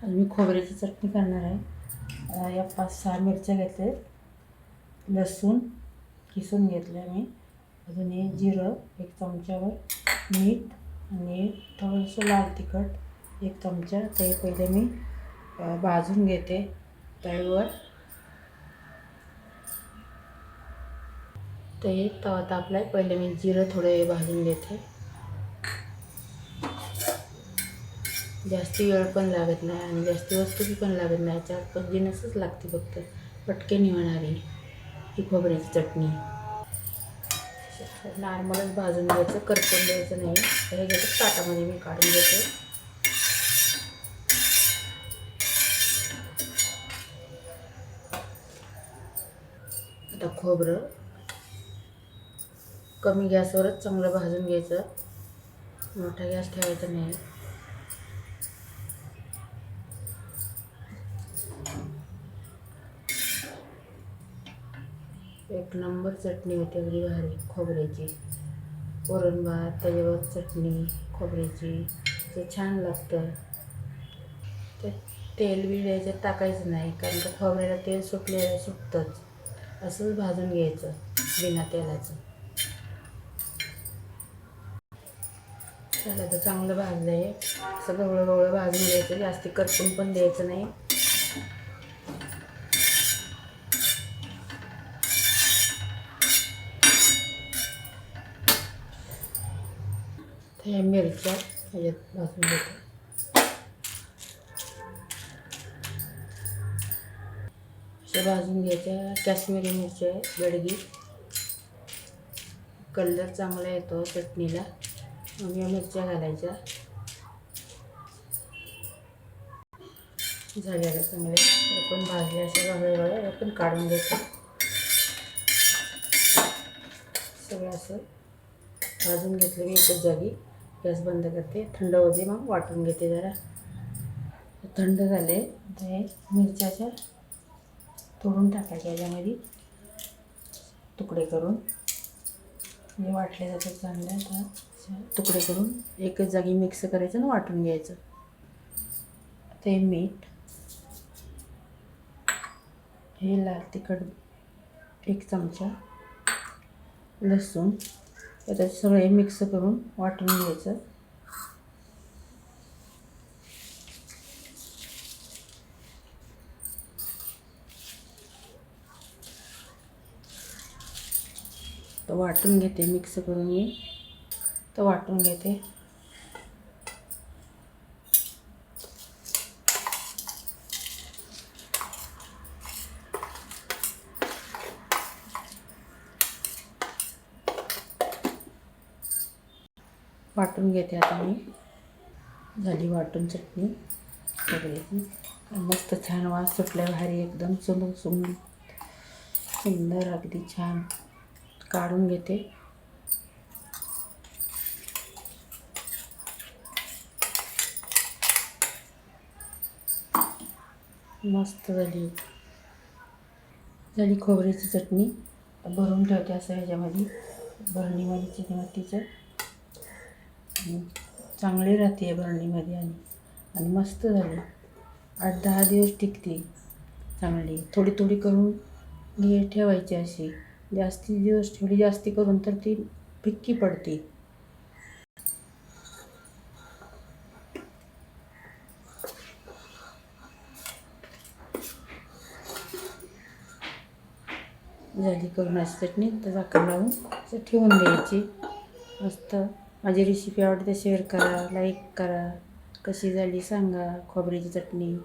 आज मी खोबऱ्याची चटणी करणार आहे. या 5-6 मिरच्या घेतल्या, लसूण किसून घेतलं मी, अजून हे जिरं 1 चमचावर, मीठ आणि थोडंसं लाल तिखट 1 चमचा. ते पहिले मी भाजून घेते तव्यावर. ते तवा तापलाय, पहिले मी जिरं थोडे भाजून घेते. जास्ती वेळ पण लागत नाही आणि जास्ती वस्तू पण लागत नाही. 4-5 जिन्नसच लागते, फक्त पटकन होणारी ही खोबऱ्याची चटणी. नॉर्मलच भाजून घ्यायचं, करपून द्यायचं नाही. हे घेतं ताटामध्ये मी काढून घेते. आता खोबरं कमी गॅसवरच चांगलं भाजून घ्यायचं, मोठा गॅस ठेवायचा नाही. एक नंबर चटणी होते, अगदी भारी खोबऱ्याची. वरण भात त्याच्यावर चटणी खोबऱ्याची, ते छान लागतं. ते तेल बी याच्यात टाकायचं नाही, कारण का खोबऱ्याला तेल सुटतंच. असंच भाजून घ्यायचं बिना तेलाचं. त्याला तर चांगलं भाजलं आहे, असं गवळं भाजून घ्यायचं, जास्ती करपून पण द्यायचं नाही. हे मिरच्या ह्याच्यात भाजून घेतो. अशा भाजून घ्यायच्या. काश्मीरी मिरच्या बेडगी, कलर चांगला येतो चटणीला, मग या मिरच्या घालायच्या. झालेल्या चांगल्या आपण भाजल्या, अशा गवळं आपण काढून घेतो. सगळं असं भाजून घेतलं मी एकच जागी. गॅस बंद करते, थंड होते, मग वाटून घेते. जरा थंड झाले ते मिरच्याच्या तोडून टाकायच्या याच्यामध्ये, तुकडे करून. हे वाटले जाते चांगलं, तर तुकडे करून एकच जागी मिक्स करायचं आणि वाटून घ्यायचं. ते मीठ, हे लाल तिखट 1 चमचा, लसूण, त्याच्यात सगळे मिक्स करून वाटून घ्यायचं. तर वाटून घेते, मिक्स करून मी तर वाटून घेते. वाटून घेते आता मी. झाली वाटून चटणी खोबऱ्याची. मस्त छान वास सुटला, भारी एकदम सुंदर, अगदी छान. काढून घेते. मस्त झाली खोबऱ्याची चटणी. भरून ठेवते असं ह्याच्यामध्ये, भरणीमध्ये चिकमतीचं. चांगली राहते भरणीमध्ये आणि मस्त झाली. 8-10 दिवस टिकते चांगली. थोडी थोडी करून ठेवायची अशी. जास्ती दिवस ठेवली जास्ती करून तर ती फिक्की पडते. झाली करून अशी चटणी, तर झाकण लावून ठेवून द्यायची. मस्त. माझी रेसिपी आवडते, शेअर करा, लाईक करा. कशी झाली सांगा खोबऱ्याची चटणी.